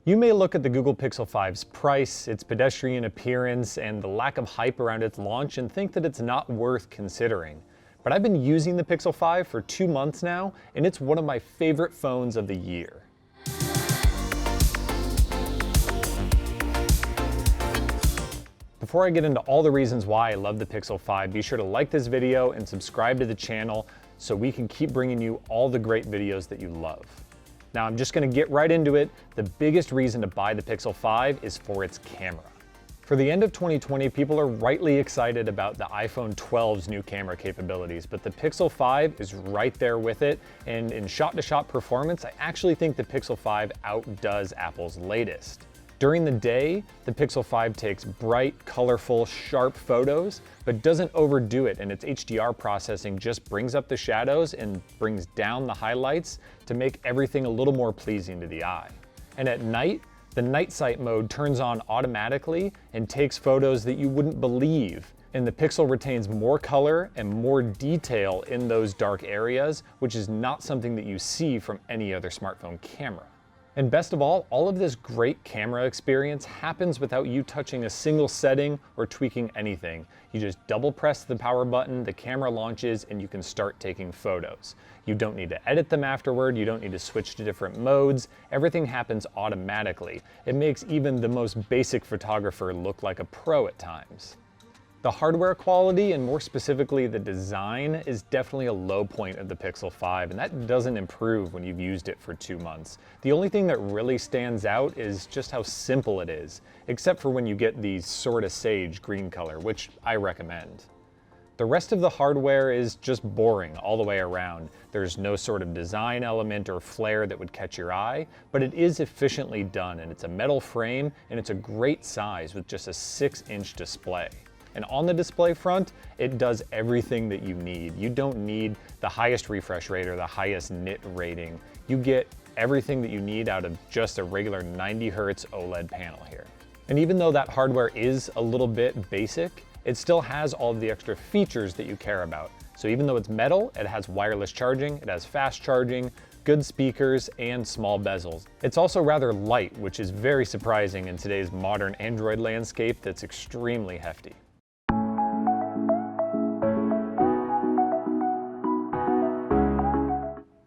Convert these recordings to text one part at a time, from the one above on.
You may look at the Google Pixel 5's price, its pedestrian appearance, and the lack of hype around its launch and think that it's not worth considering. But I've been using the Pixel 5 for 2 months now, and it's one of my favorite phones of the year. Before I get into all the reasons why I love the Pixel 5, be sure to like this video and subscribe to the channel so we can keep bringing you all the great videos that you love. Now I'm just going to get right into it. The biggest reason to buy the Pixel 5 is for its camera. For the end of 2020, people are rightly excited about the iPhone 12's new camera capabilities, but the Pixel 5 is right there with it, and in shot-to-shot performance, I actually think the Pixel 5 outdoes Apple's latest. During the day, the Pixel 5 takes bright, colorful, sharp photos, but doesn't overdo it, and its HDR processing just brings up the shadows and brings down the highlights to make everything a little more pleasing to the eye. And at night, the night sight mode turns on automatically and takes photos that you wouldn't believe. And the Pixel retains more color and more detail in those dark areas, which is not something that you see from any other smartphone camera. And best of all of this great camera experience happens without you touching a single setting or tweaking anything. You just double press the power button, the camera launches, and you can start taking photos. You don't need to edit them afterward, you don't need to switch to different modes, everything happens automatically. It makes even the most basic photographer look like a pro at times. The hardware quality, and more specifically the design, is definitely a low point of the Pixel 5, and that doesn't improve when you've used it for 2 months. The only thing that really stands out is just how simple it is, except for when you get the sorta sage green color, which I recommend. The rest of the hardware is just boring all the way around. There's no sort of design element or flair that would catch your eye, but it is efficiently done, and it's a metal frame, and it's a great size with just a 6-inch display. And on the display front, it does everything that you need. You don't need the highest refresh rate or the highest nit rating. You get everything that you need out of just a regular 90 Hz OLED panel here. And even though that hardware is a little bit basic, it still has all of the extra features that you care about. So even though it's metal, it has wireless charging, it has fast charging, good speakers, and small bezels. It's also rather light, which is very surprising in today's modern Android landscape that's extremely hefty.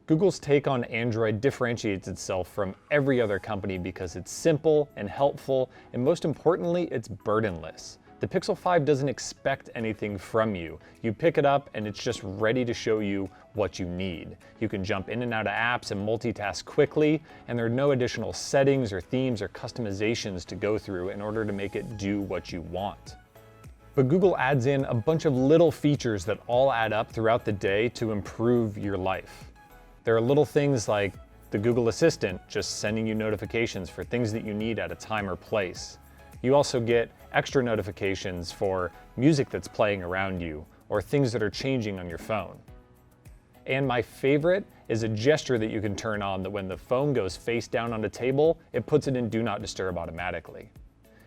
Google's take on Android differentiates itself from every other company because it's simple and helpful, and most importantly, it's burdenless. The Pixel 5 doesn't expect anything from you. You pick it up and it's just ready to show you what you need. You can jump in and out of apps and multitask quickly, and there are no additional settings or themes or customizations to go through in order to make it do what you want. But Google adds in a bunch of little features that all add up throughout the day to improve your life. There are little things like the Google Assistant just sending you notifications for things that you need at a time or place. You also get extra notifications for music that's playing around you or things that are changing on your phone. And my favorite is a gesture that you can turn on that when the phone goes face down on a table, it puts it in Do Not Disturb automatically.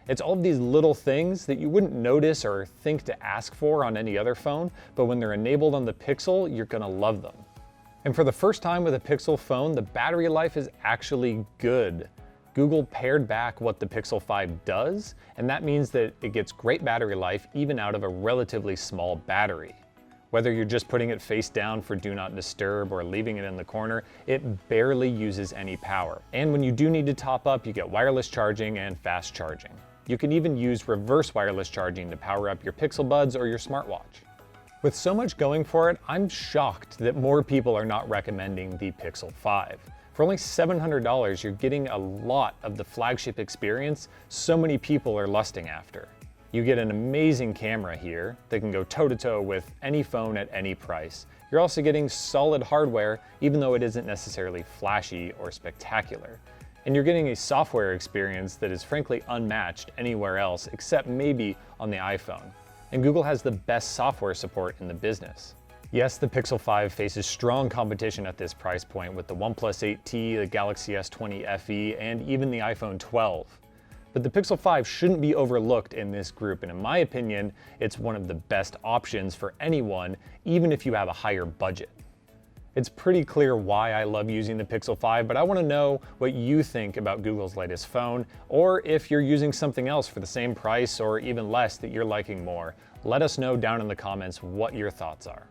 It's all of these little things that you wouldn't notice or think to ask for on any other phone, but when they're enabled on the Pixel, you're gonna love them. And for the first time with a Pixel phone, the battery life is actually good. Google pared back what the Pixel 5 does, and that means that it gets great battery life even out of a relatively small battery. Whether you're just putting it face down for Do Not Disturb or leaving it in the corner, it barely uses any power. And when you do need to top up, you get wireless charging and fast charging. You can even use reverse wireless charging to power up your Pixel Buds or your smartwatch. With so much going for it, I'm shocked that more people are not recommending the Pixel 5. For only $700, you're getting a lot of the flagship experience so many people are lusting after. You get an amazing camera here that can go toe-to-toe with any phone at any price. You're also getting solid hardware, even though it isn't necessarily flashy or spectacular. And you're getting a software experience that is frankly unmatched anywhere else except maybe on the iPhone. And Google has the best software support in the business. Yes, the Pixel 5 faces strong competition at this price point with the OnePlus 8T, the Galaxy S20 FE, and even the iPhone 12. But the Pixel 5 shouldn't be overlooked in this group, and in my opinion, it's one of the best options for anyone, even if you have a higher budget. It's pretty clear why I love using the Pixel 5, but I want to know what you think about Google's latest phone, or if you're using something else for the same price or even less that you're liking more. Let us know down in the comments what your thoughts are.